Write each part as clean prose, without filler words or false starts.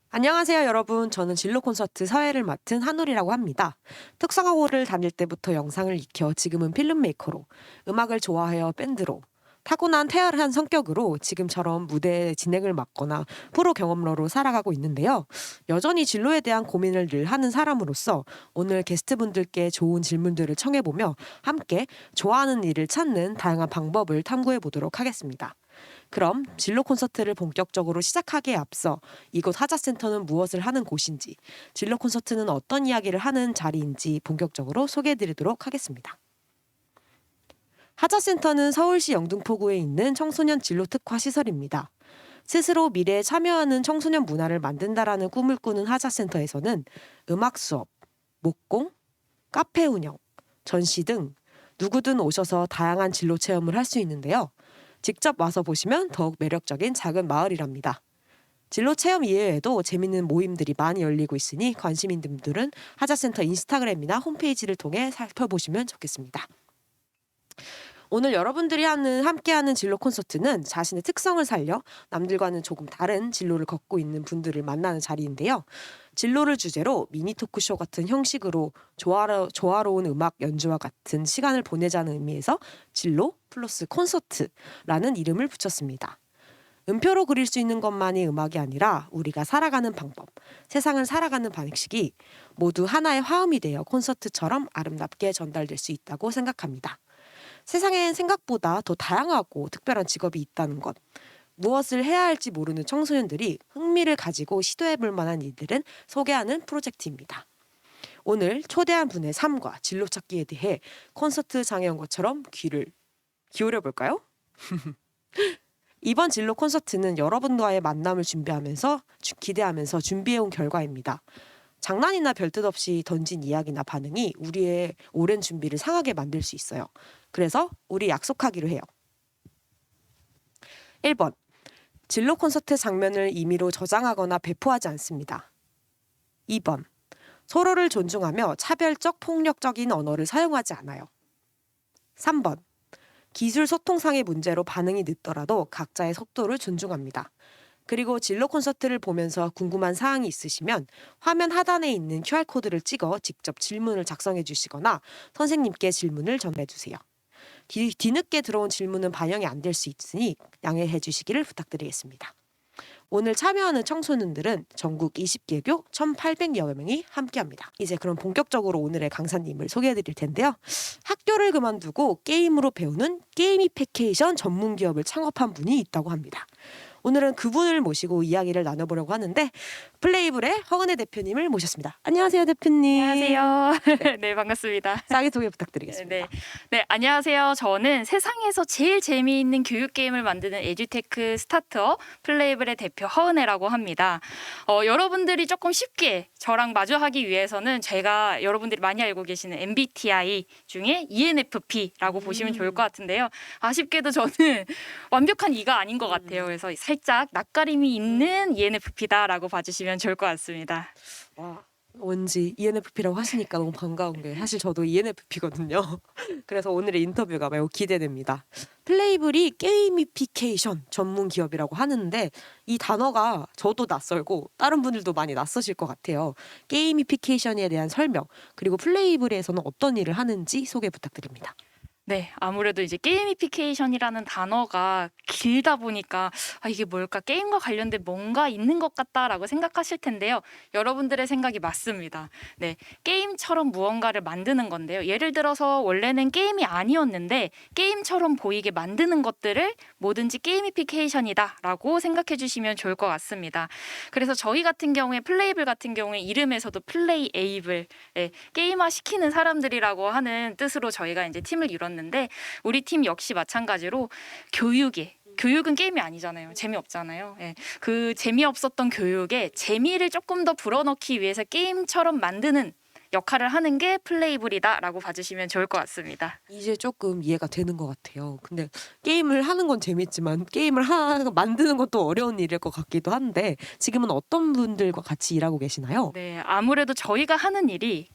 안녕하세요, 여러분. 저는 진로 콘서트 사회를 맡은 한울이라고 합니다. 특성화고를 다닐 때부터 영상을 익혀 지금은 필름메이커로, 음악을 좋아하여 밴드로, 타고난 태열한 성격으로 지금처럼 무대 진행을 맡거나 프로 경험러로 살아가고 있는데요. 여전히 진로에 대한 고민을 늘 하는 사람으로서 오늘 게스트분들께 좋은 질문들을 청해보며 함께 좋아하는 일을 찾는 다양한 방법을 탐구해 보도록 하겠습니다. 그럼 진로 콘서트를 본격적으로 시작하기에 앞서 이곳 하자센터는 무엇을 하는 곳인지, 진로 콘서트는 어떤 이야기를 하는 자리인지 본격적으로 소개해드리도록 하겠습니다. 하자센터는 서울시 영등포구에 있는 청소년 진로 특화 시설입니다. 스스로 미래에 참여하는 청소년 문화를 만든다라는 꿈을 꾸는 하자센터에서는 음악 수업, 목공, 카페 운영, 전시 등 누구든 오셔서 다양한 진로 체험을 할 수 있는데요. 직접 와서 보시면 더욱 매력적인 작은 마을이랍니다. 진로 체험 이외에도 재밌는 모임들이 많이 열리고 있으니 관심 있는 분들은 하자센터 인스타그램이나 홈페이지를 통해 살펴보시면 좋겠습니다. 오늘 여러분들이 함께하는 진로 콘서트는 자신의 특성을 살려 남들과는 조금 다른 진로를 걷고 있는 분들을 만나는 자리인데요. 진로를 주제로 미니 토크쇼 같은 형식으로 조화로운 음악 연주와 같은 시간을 보내자는 의미에서 진로 플러스 콘서트라는 이름을 붙였습니다. 음표로 그릴 수 있는 것만이 음악이 아니라 우리가 살아가는 방법, 세상을 살아가는 방식이 모두 하나의 화음이 되어 콘서트처럼 아름답게 전달될 수 있다고 생각합니다. 세상엔 생각보다 더 다양하고 특별한 직업이 있다는 것. 무엇을 해야 할지 모르는 청소년들이 흥미를 가지고 시도해볼 만한 일들은 소개하는 프로젝트입니다. 오늘 초대한 분의 삶과 진로 찾기에 대해 콘서트장에 온 것처럼 귀를 기울여 볼까요? 이번 진로 콘서트는 여러분과의 만남을 기대하면서 준비해온 결과입니다. 장난이나 별뜻 없이 던진 이야기나 반응이 우리의 오랜 준비를 상하게 만들 수 있어요. 그래서 우리 약속하기로 해요. 1번. 진로 콘서트 장면을 임의로 저장하거나 배포하지 않습니다. 2번. 서로를 존중하며 차별적 폭력적인 언어를 사용하지 않아요. 3번. 기술 소통상의 문제로 반응이 늦더라도 각자의 속도를 존중합니다. 그리고 진로 콘서트를 보면서 궁금한 사항이 있으시면 화면 하단에 있는 QR코드를 찍어 직접 질문을 작성해 주시거나 선생님께 질문을 전해 주세요. 뒤늦게 들어온 질문은 반영이 안 될 수 있으니 양해해 주시기를 부탁드리겠습니다. 오늘 참여하는 청소년들은 전국 20개교 1,800여 명이 함께합니다. 이제 그럼 본격적으로 오늘의 강사님을 소개해 드릴 텐데요. 학교를 그만두고 게임으로 배우는 게이미피케이션 전문 기업을 창업한 분이 있다고 합니다. 오늘은 그분을 모시고 이야기를 나눠보려고 하는데 플레이블의 허은혜 대표님을 모셨습니다. 안녕하세요, 대표님. 안녕하세요. 네, 반갑습니다. 자기소개 부탁드리겠습니다. 네, 안녕하세요. 저는 세상에서 제일 재미있는 교육 게임을 만드는 에듀테크 스타트업 플레이블의 대표 허은혜라고 합니다. 여러분들이 조금 쉽게 저랑 마주하기 위해서는 제가 여러분들이 많이 알고 계시는 MBTI 중에 ENFP라고 보시면 좋을 것 같은데요. 아쉽게도 저는 완벽한 E가 아닌 것 같아요. 그래서 살짝 낯가림이 있는 ENFP다라고 봐주시면 좋을 것 같습니다. 와, 왠지 ENFP라고 하시니까 너무 반가운 게 사실 저도 ENFP거든요. 그래서 오늘의 인터뷰가 매우 기대됩니다. 플레이블이 게이미피케이션 전문 기업이라고 하는데 이 단어가 저도 낯설고 다른 분들도 많이 낯서실 것 같아요. 게이미피케이션에 대한 설명 그리고 플레이블에서는 어떤 일을 하는지 소개 부탁드립니다. 네, 아무래도 이제 게이미피케이션이라는 단어가 길다 보니까 이게 뭘까? 게임과 관련된 뭔가 있는 것 같다라고 생각하실 텐데요. 여러분들의 생각이 맞습니다. 네, 게임처럼 무언가를 만드는 건데요. 예를 들어서 원래는 게임이 아니었는데 게임처럼 보이게 만드는 것들을 뭐든지 게이미피케이션이다라고 생각해 주시면 좋을 것 같습니다. 그래서 저희 같은 경우에 플레이블 같은 경우에 이름에서도 플레이에이블, 게임화 시키는 사람들이라고 하는 뜻으로 저희가 이제 팀을 이뤘는데 우리 팀 역시 마찬가지로 교육은 게임이 아니잖아요. 재미없잖아요. 그 재미없었던 교육에 재미를 조금 더 불어넣기 위해서 게임처럼 만드는 역할을 하는 게 플레이블이다라고 봐주시면 좋을 것 같습니다. 이제 조금 이해가 되는 것 같아요. 근데 게임을 하는 건 재밌지만 게임을 만드는 것도 어려운 일일 것 같기도 한데 지금은 어떤 분들과 같이 일하고 계시나요? 네, 아무래도 저희가 하는 일이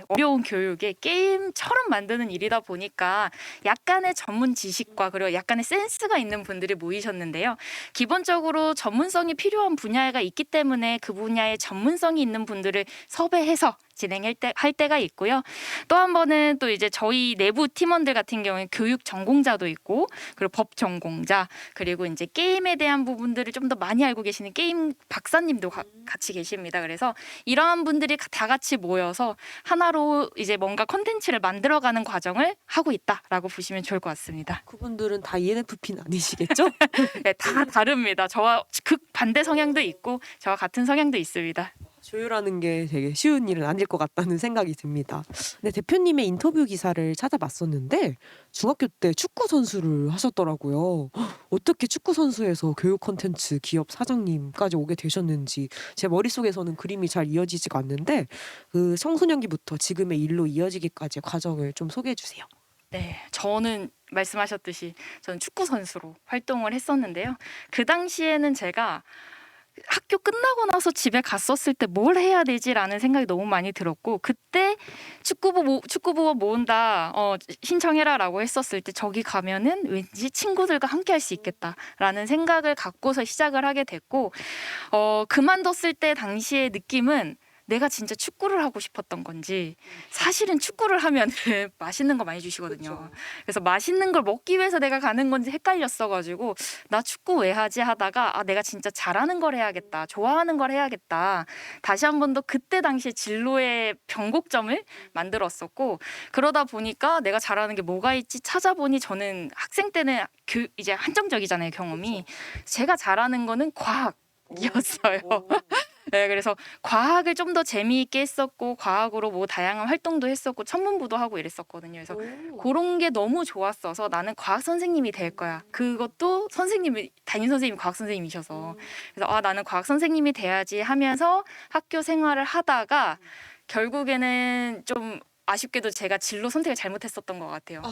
어려운 교육에 게임처럼 만드는 일이다 보니까 약간의 전문 지식과 그리고 약간의 센스가 있는 분들이 모이셨는데요. 기본적으로 전문성이 필요한 분야가 있기 때문에 그 분야에 전문성이 있는 분들을 섭외해서 할 때가 있고요. 또 한 번은 또 이제 저희 내부 팀원들 같은 경우에 교육 전공자도 있고, 그리고 법 전공자, 그리고 이제 게임에 대한 부분들을 좀 더 많이 알고 계시는 게임 박사님도 같이 계십니다. 그래서 이러한 분들이 다 같이 모여서 하나로 이제 뭔가 콘텐츠를 만들어가는 과정을 하고 있다라고 보시면 좋을 것 같습니다. 그분들은 다 ENFP는 아니시겠죠? 네, 다 다릅니다. 저와 극 반대 성향도 있고 저와 같은 성향도 있습니다. 조율하는 게 되게 쉬운 일은 아닐 것 같다는 생각이 듭니다. 근데 대표님의 인터뷰 기사를 찾아봤었는데 중학교 때 축구 선수를 하셨더라고요. 어떻게 축구 선수에서 교육 콘텐츠 기업 사장님까지 오게 되셨는지 제 머릿속에서는 그림이 잘 이어지지가 않는데 그 청소년기부터 지금의 일로 이어지기까지의 과정을 좀 소개해 주세요. 네, 저는 말씀하셨듯이 저는 축구 선수로 활동을 했었는데요. 그 당시에는 제가 학교 끝나고 나서 집에 갔었을 때 뭘 해야 되지라는 생각이 너무 많이 들었고, 그때 축구부 모은다, 신청해라라고 했었을 때 저기 가면은 왠지 친구들과 함께 할 수 있겠다라는 생각을 갖고서 시작을 하게 됐고, 그만뒀을 때 당시의 느낌은 내가 진짜 축구를 하고 싶었던 건지, 사실은 축구를 하면 맛있는 거 많이 주시거든요. 그쵸. 그래서 맛있는 걸 먹기 위해서 내가 가는 건지 헷갈렸어가지고 나 축구 왜 하지 하다가 내가 진짜 잘하는 걸 해야겠다, 좋아하는 걸 해야겠다, 다시 한 번 더 그때 당시에 진로의 변곡점을 만들었었고, 그러다 보니까 내가 잘하는 게 뭐가 있지 찾아보니 저는 학생 때는 이제 한정적이잖아요, 경험이. 제가 잘하는 거는 과학이었어요. 네, 그래서 과학을 좀 더 재미있게 했었고, 과학으로 뭐 다양한 활동도 했었고, 천문부도 하고 이랬었거든요. 그래서 그런 게 너무 좋았어서 나는 과학 선생님이 될 거야. 그것도 담임 선생님이 과학 선생님이셔서. 그래서 나는 과학 선생님이 돼야지 하면서 학교 생활을 하다가 결국에는 좀 아쉽게도 제가 진로 선택을 잘못했었던 것 같아요.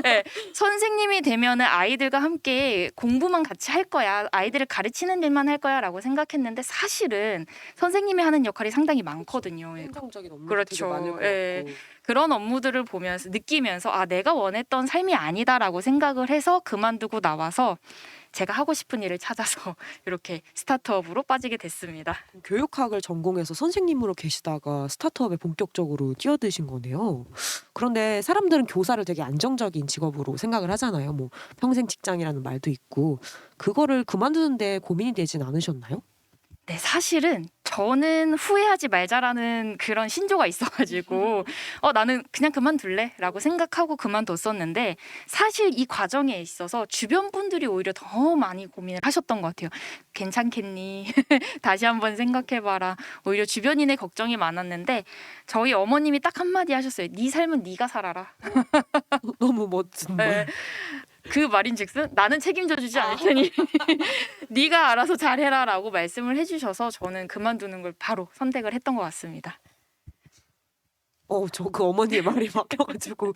네, 선생님이 되면은 아이들과 함께 공부만 같이 할 거야, 아이들을 가르치는 일만 할 거야라고 생각했는데 사실은 선생님이 하는 역할이 상당히 많거든요. 행정적인 업무도 그렇죠. 되게 많을 것 예. 같고. 그런 업무들을 보면서 느끼면서 내가 원했던 삶이 아니다라고 생각을 해서 그만두고 나와서 제가 하고 싶은 일을 찾아서 이렇게 스타트업으로 빠지게 됐습니다. 교육학을 전공해서 선생님으로 계시다가 스타트업에 본격적으로 뛰어드신 거네요. 그런데 사람들은 교사를 되게 안정적인 직업으로 생각을 하잖아요. 뭐 평생 직장이라는 말도 있고 그거를 그만두는데 고민이 되진 않으셨나요? 네, 사실은 저는 후회하지 말자라는 그런 신조가 있어가지고 나는 그냥 그만둘래라고 생각하고 그만뒀었는데, 사실 이 과정에 있어서 주변 분들이 오히려 더 많이 고민을 하셨던 것 같아요. 괜찮겠니? 다시 한번 생각해봐라. 오히려 주변인의 걱정이 많았는데 저희 어머님이 딱 한마디 하셨어요. 네 삶은 네가 살아라. 너무 멋진 말. 네. 그 말인즉슨 나는 책임져 주지 않을 테니 네가 알아서 잘해라라고 말씀을 해주셔서 저는 그만두는 걸 바로 선택을 했던 것 같습니다. 저 그 어머니의 말이 바뀌어가지고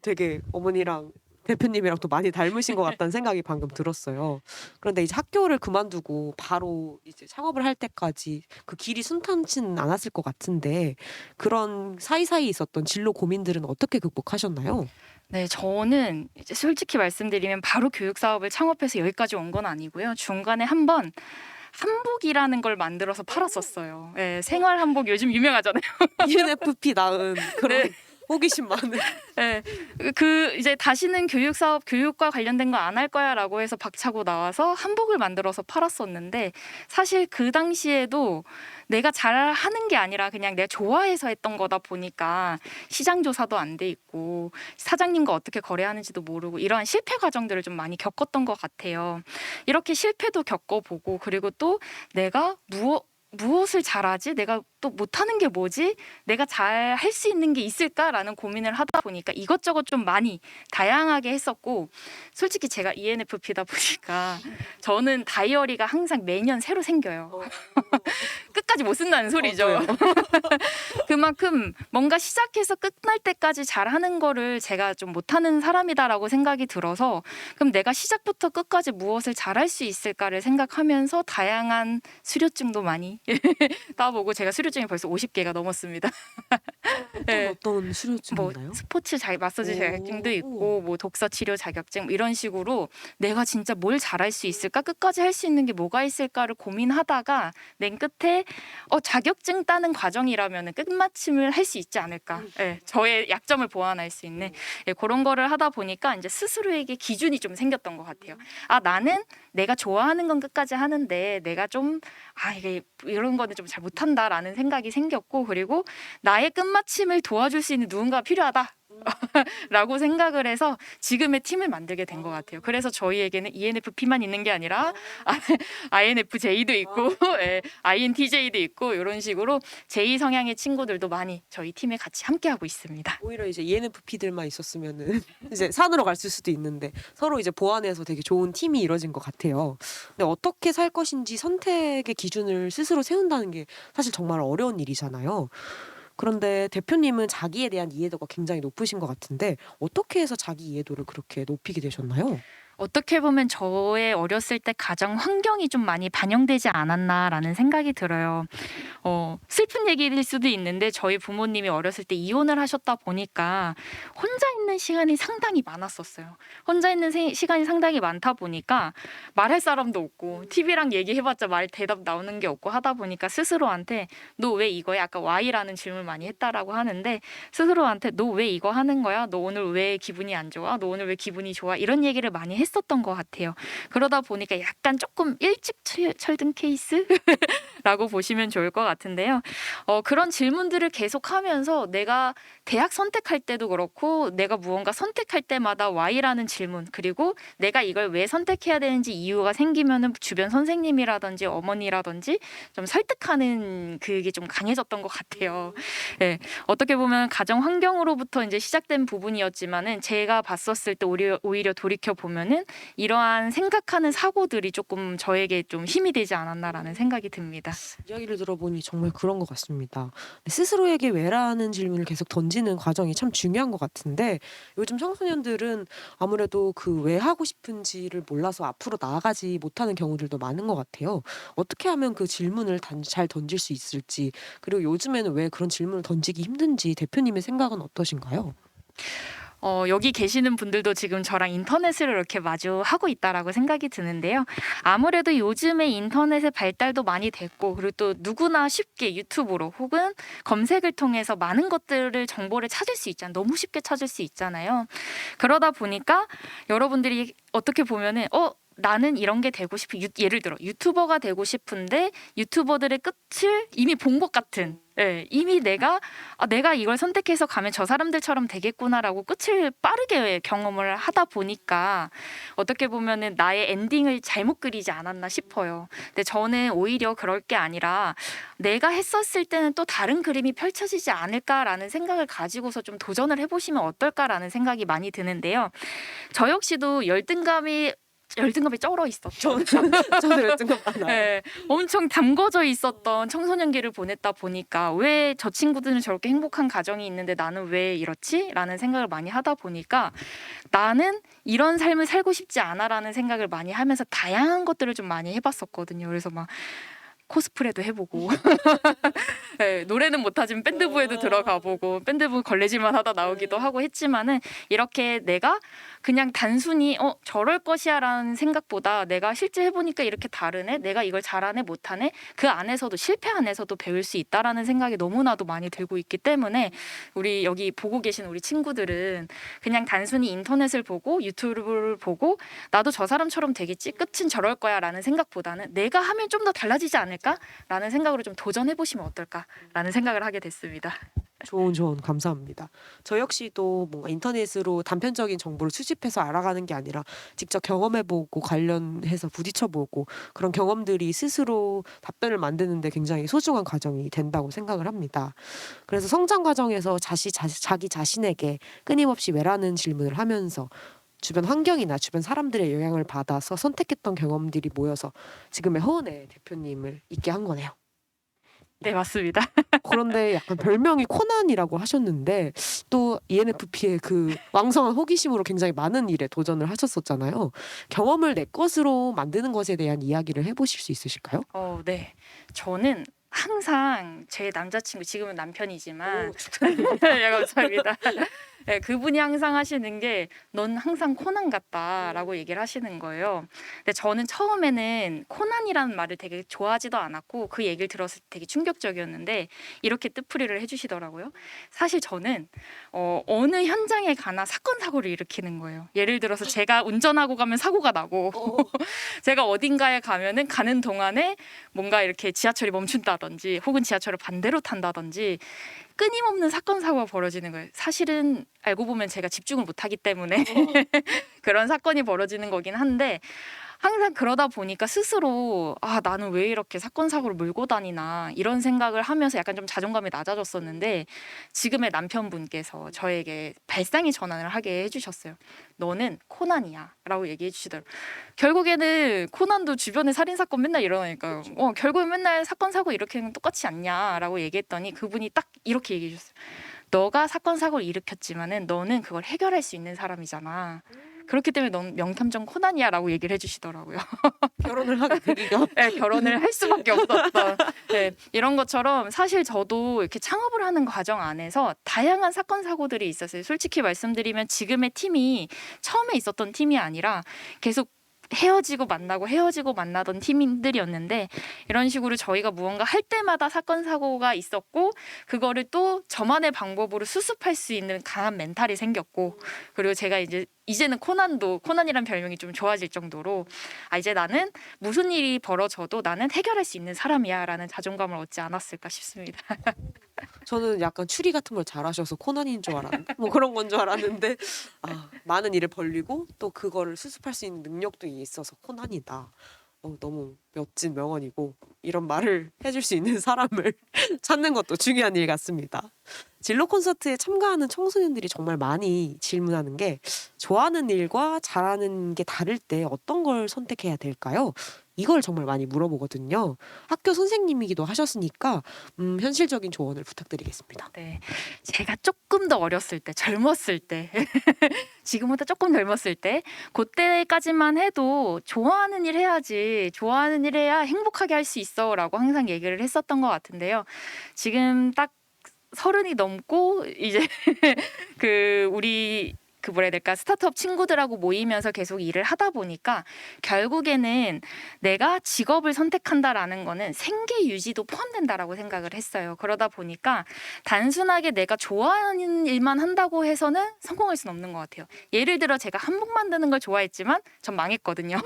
되게 어머니랑 대표님이랑 또 많이 닮으신 것 같다는 생각이 방금 들었어요. 그런데 이제 학교를 그만두고 바로 이제 창업을 할 때까지 그 길이 순탄치는 않았을 것 같은데 그런 사이사이 있었던 진로 고민들은 어떻게 극복하셨나요? 네, 저는 이제 솔직히 말씀드리면 바로 교육 사업을 창업해서 여기까지 온 건 아니고요. 중간에 한번 한복이라는 걸 만들어서 팔았었어요. 네, 생활 한복 요즘 유명하잖아요. ENFP 낳은 그런 네. 호기심 많은. 네, 이제 다시는 교육과 관련된 거 안 할 거야라고 해서 박차고 나와서 한복을 만들어서 팔았었는데, 사실 그 당시에도 내가 잘 하는 게 아니라 그냥 내가 좋아해서 했던 거다 보니까 시장 조사도 안 돼 있고 사장님과 어떻게 거래하는지도 모르고 이러한 실패 과정들을 좀 많이 겪었던 것 같아요. 이렇게 실패도 겪어보고, 그리고 또 내가 무엇을 잘하지? 내가 또 못하는 게 뭐지? 내가 잘 할 수 있는 게 있을까라는 고민을 하다 보니까 이것저것 좀 많이 다양하게 했었고, 솔직히 제가 ENFP다 보니까 저는 다이어리가 항상 매년 새로 생겨요. 끝까지 못 쓴다는 소리죠. 그만큼 뭔가 시작해서 끝날 때까지 잘하는 거를 제가 좀 못하는 사람이다라고 생각이 들어서 그럼 내가 시작부터 끝까지 무엇을 잘할 수 있을까를 생각하면서 다양한 수료증도 많이 따보고 제가 수료증이 벌써 50개가 넘었습니다. 네. 어떤 수료증이 뭐 있나요? 스포츠 마사지 자격증도 오. 있고 뭐 독서 치료 자격증 뭐 이런 식으로 내가 진짜 뭘 잘할 수 있을까 끝까지 할 수 있는 게 뭐가 있을까를 고민하다가 맨 끝에 자격증 따는 과정이라면 끝마침을 할 수 있지 않을까. 예, 저의 약점을 보완할 수 있는 그런 거를 하다 보니까 이제 스스로에게 기준이 좀 생겼던 것 같아요. 아, 나는 내가 좋아하는 건 끝까지 하는데 내가 좀 이게 이런 거는 좀 잘 못한다라는 생각이 생겼고 그리고 나의 끝마침을 도와줄 수 있는 누군가 필요하다. 라고 생각을 해서 지금의 팀을 만들게 된 것 같아요. 그래서 저희에게는 ENFP만 있는 게 아니라 INFJ도 있고 INTJ도 있고 이런 식으로 J 성향의 친구들도 많이 저희 팀에 같이 함께하고 있습니다. 오히려 이제 ENFP들만 있었으면은 이제 산으로 갔을 수도 있는데 서로 이제 보완해서 되게 좋은 팀이 이뤄진 것 같아요. 근데 어떻게 살 것인지 선택의 기준을 스스로 세운다는 게 사실 정말 어려운 일이잖아요. 그런데 대표님은 자기에 대한 이해도가 굉장히 높으신 것 같은데 어떻게 해서 자기 이해도를 그렇게 높이게 되셨나요? 어떻게 보면 저의 어렸을 때 가정 환경이 좀 많이 반영되지 않았나라는 생각이 들어요. 슬픈 얘기일 수도 있는데 저희 부모님이 어렸을 때 이혼을 하셨다 보니까 혼자 있는 시간이 상당히 많았었어요. 혼자 있는 시간이 상당히 많다 보니까 말할 사람도 없고 TV랑 얘기해봤자 말 대답 나오는 게 없고 하다 보니까 스스로한테 너 왜 이거야? 아까 Y라는 질문 많이 했다라고 하는데 스스로한테 너 왜 이거 하는 거야? 너 오늘 왜 기분이 안 좋아? 너 오늘 왜 기분이 좋아? 이런 얘기를 많이 했었던 것 같아요. 그러다 보니까 약간 조금 일찍 철든 케이스라고 보시면 좋을 것 같은데요. 그런 질문들을 계속하면서 내가 대학 선택할 때도 그렇고 내가 무언가 선택할 때마다 Y라는 질문 그리고 내가 이걸 왜 선택해야 되는지 이유가 생기면은 주변 선생님이라든지 어머니라든지 좀 설득하는 그게 좀 강해졌던 것 같아요. 네, 어떻게 보면 가정 환경으로부터 이제 시작된 부분이었지만은 제가 봤었을 때 오히려 돌이켜 보면은 이러한 생각하는 사고들이 조금 저에게 좀 힘이 되지 않았나라는 생각이 듭니다. 이야기를 들어보니 정말 그런 것 같습니다. 스스로에게 왜라는 질문을 계속 던지는 과정이 참 중요한 것 같은데 요즘 청소년들은 아무래도 그 왜 하고 싶은지를 몰라서 앞으로 나아가지 못하는 경우들도 많은 것 같아요. 어떻게 하면 그 질문을 잘 던질 수 있을지 그리고 요즘에는 왜 그런 질문을 던지기 힘든지 대표님의 생각은 어떠신가요? 여기 계시는 분들도 지금 저랑 인터넷을 이렇게 마주하고 있다라고 생각이 드는데요. 아무래도 요즘에 인터넷의 발달도 많이 됐고 그리고 또 누구나 쉽게 유튜브로 혹은 검색을 통해서 많은 것들을 정보를 찾을 수 있잖아요. 너무 쉽게 찾을 수 있잖아요. 그러다 보니까 여러분들이 어떻게 보면은 나는 이런 게 되고 싶은 예를 들어 유튜버가 되고 싶은데 유튜버들의 끝을 이미 본 것 같은 이미 내가 이걸 선택해서 가면 저 사람들처럼 되겠구나라고 끝을 빠르게 경험을 하다 보니까 어떻게 보면은 나의 엔딩을 잘못 그리지 않았나 싶어요. 근데 저는 오히려 그럴 게 아니라 내가 했었을 때는 또 다른 그림이 펼쳐지지 않을까라는 생각을 가지고서 좀 도전을 해보시면 어떨까라는 생각이 많이 드는데요. 저 역시도 열등감이 쩔어 있었죠. 저도 열등감 많아요. 네, 엄청 담궈져 있었던 청소년기를 보냈다 보니까 왜 저 친구들은 저렇게 행복한 가정이 있는데 나는 왜 이렇지? 라는 생각을 많이 하다 보니까 나는 이런 삶을 살고 싶지 않아라는 생각을 많이 하면서 다양한 것들을 좀 많이 해봤었거든요. 그래서 막 코스프레도 해보고 네, 노래는 못하지만 밴드부에도 들어가 보고 밴드부 걸레질만 하다 나오기도 하고 했지만은 이렇게 내가 그냥 단순히 저럴 것이야 라는 생각보다 내가 실제 해보니까 이렇게 다르네 내가 이걸 잘하네 못하네 그 안에서도 실패 안에서도 배울 수 있다라는 생각이 너무나도 많이 들고 있기 때문에 우리 여기 보고 계신 우리 친구들은 그냥 단순히 인터넷을 보고 유튜브를 보고 나도 저 사람처럼 되겠지 끝은 저럴 거야 라는 생각보다는 내가 하면 좀 더 달라지지 않을까 라는 생각으로 좀 도전해보시면 어떨까라는 생각을 하게 됐습니다. 좋은 조언 감사합니다. 저 역시도 뭔가 인터넷으로 단편적인 정보를 수집해서 알아가는 게 아니라 직접 경험해보고 관련해서 부딪혀보고 그런 경험들이 스스로 답변을 만드는 데 굉장히 소중한 과정이 된다고 생각을 합니다. 그래서 성장 과정에서 자기 자신에게 끊임없이 왜라는 질문을 하면서 주변 환경이나 주변 사람들의 영향을 받아서 선택했던 경험들이 모여서 지금의 허은의 대표님을 있게 한 거네요. 네, 맞습니다. 그런데 약간 별명이 코난이라고 하셨는데 또 ENFP의 그 왕성한 호기심으로 굉장히 많은 일에 도전을 하셨었잖아요. 경험을 내 것으로 만드는 것에 대한 이야기를 해보실 수 있으실까요? 네. 저는 항상 제 남자친구, 지금은 남편이지만 축하드립니다. 네, 감사합니다. 네, 그분이 항상 하시는 게 "넌 항상 코난 같다."라고 얘기를 하시는 거예요. 근데 저는 처음에는 코난이라는 말을 되게 좋아하지도 않았고 그 얘기를 들었을 때 되게 충격적이었는데 이렇게 뜻풀이를 해 주시더라고요. 사실 저는 어느 현장에 가나 사건 사고를 일으키는 거예요. 예를 들어서 제가 운전하고 가면 사고가 나고 제가 어딘가에 가면은 가는 동안에 뭔가 이렇게 지하철이 멈춘다든지 혹은 지하철을 반대로 탄다든지 끊임없는 사건 사고가 벌어지는 거예요. 사실은 알고 보면 제가 집중을 못하기 때문에 그런 사건이 벌어지는 거긴 한데 항상 그러다 보니까 스스로 '아 나는 왜 이렇게 사건 사고를 몰고 다니나.' 이런 생각을 하면서 약간 좀 자존감이 낮아졌었는데 지금의 남편분께서 저에게 발상의 전환을 하게 해 주셨어요. "너는 코난이야."라고 얘기해 주시더라고요. 결국에는 코난도 주변에 살인 사건 맨날 일어나니까요. "결국엔 맨날 사건 사고 일으키는 건 똑같지 않냐."라고 얘기했더니 그분이 딱 이렇게 얘기해 주셨어요. "너가 사건 사고를 일으켰지만은 너는 그걸 해결할 수 있는 사람이잖아. 그렇기 때문에 넌 명탐정 코난이야."라고 얘기를 해 주시더라고요. 결혼을 하게 되기가 네, 결혼을 할 수밖에 없었던 네, 이런 것처럼 사실 저도 이렇게 창업을 하는 과정 안에서 다양한 사건 사고들이 있었어요. 솔직히 말씀드리면 지금의 팀이 처음에 있었던 팀이 아니라 계속 헤어지고 만나고 헤어지고 만나던 팀들이었는데 이런 식으로 저희가 무언가 할 때마다 사건 사고가 있었고 그거를 또 저만의 방법으로 수습할 수 있는 강한 멘탈이 생겼고 그리고 제가 이제는 코난이란 별명이 좀 좋아질 정도로 이제 나는 무슨 일이 벌어져도 나는 해결할 수 있는 사람이야라는 자존감을 얻지 않았을까 싶습니다. 저는 약간 추리 같은 걸 잘하셔서 코난인 줄 알았는데 뭐 그런 건 줄 알았는데 많은 일을 벌리고 또 그거를 수습할 수 있는 능력도 있어서 코난이다. 너무 멋진 명언이고 이런 말을 해줄 수 있는 사람을 찾는 것도 중요한 일 같습니다. 진로 콘서트에 참가하는 청소년들이 정말 많이 질문하는 게 좋아하는 일과 잘하는 게 다를 때 어떤 걸 선택해야 될까요? 이걸 정말 많이 물어보거든요. 학교 선생님이기도 하셨으니까 현실적인 조언을 부탁드리겠습니다. 네, 제가 조금 더 어렸을 때, 젊었을 때, 지금보다 조금 젊었을 때, 그때까지만 해도 좋아하는 일 해야지, 좋아하는 일 해야 행복하게 할 수 있어라고 항상 얘기를 했었던 것 같은데요. 지금 딱 30이 넘고 이제 우리 뭐라 해야 될까 스타트업 친구들하고 모이면서 계속 일을 하다 보니까 결국에는 내가 직업을 선택한다라는 거는 생계 유지도 포함된다라고 생각을 했어요. 그러다 보니까 단순하게 내가 좋아하는 일만 한다고 해서는 성공할 수는 없는 것 같아요. 예를 들어 제가 한복 만드는 걸 좋아했지만 전 망했거든요.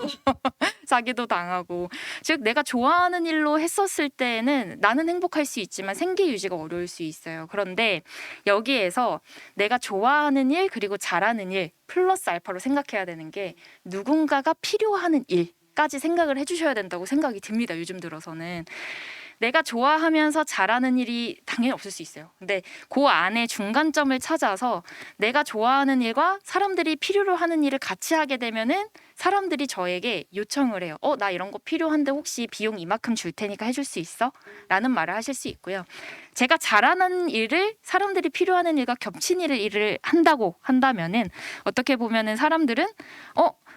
사기도 당하고 즉 내가 좋아하는 일로 했었을 때에는 나는 행복할 수 있지만 생계 유지가 어려울 수 있어요. 그런데 여기에서 내가 좋아하는 일 그리고 잘하는 일 플러스 알파로 생각해야 되는 게 누군가가 필요하는 일까지 생각을 해주셔야 된다고 생각이 듭니다. 요즘 들어서는 내가 좋아하면서 잘하는 일이 당연히 없을 수 있어요. 근데 그 안에 중간점을 찾아서 내가 좋아하는 일과 사람들이 필요로 하는 일을 같이 하게 되면은 사람들이 저에게 요청을 해요. 나 이런 거 필요한데 혹시 비용 이만큼 줄 테니까 해줄 수 있어? 라는 말을 하실 수 있고요. 제가 잘하는 일을 사람들이 필요하는 일과 겹친 일을 한다고 한다면은 어떻게 보면은 사람들은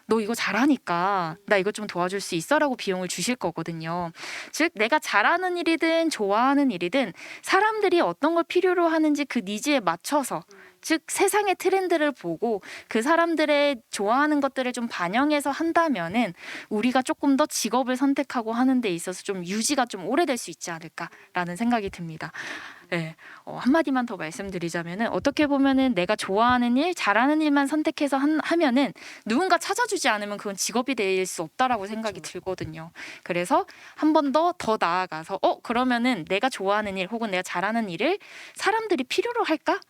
너 이거 잘하니까 나 이거 좀 도와줄 수 있어라고 비용을 주실 거거든요. 즉 내가 잘하는 일이든 좋아하는 일이든 사람들이 어떤 걸 필요로 하는지 그 니즈에 맞춰서 즉 세상의 트렌드를 보고 그 사람들의 좋아하는 것들을 좀 반영해서 한다면은 우리가 조금 더 직업을 선택하고 하는 데 있어서 좀 유지가 좀 오래될 수 있지 않을까라는 생각이 듭니다. 네, 한마디만 더 말씀드리자면은 어떻게 보면은 내가 좋아하는 일, 잘하는 일만 선택해서 하면은 누군가 찾아주지 않으면 그건 직업이 될 수 없다라고 생각이 들거든요. 그래서 한 번 더 나아가서 그러면은 내가 좋아하는 일 혹은 내가 잘하는 일을 사람들이 필요로 할까?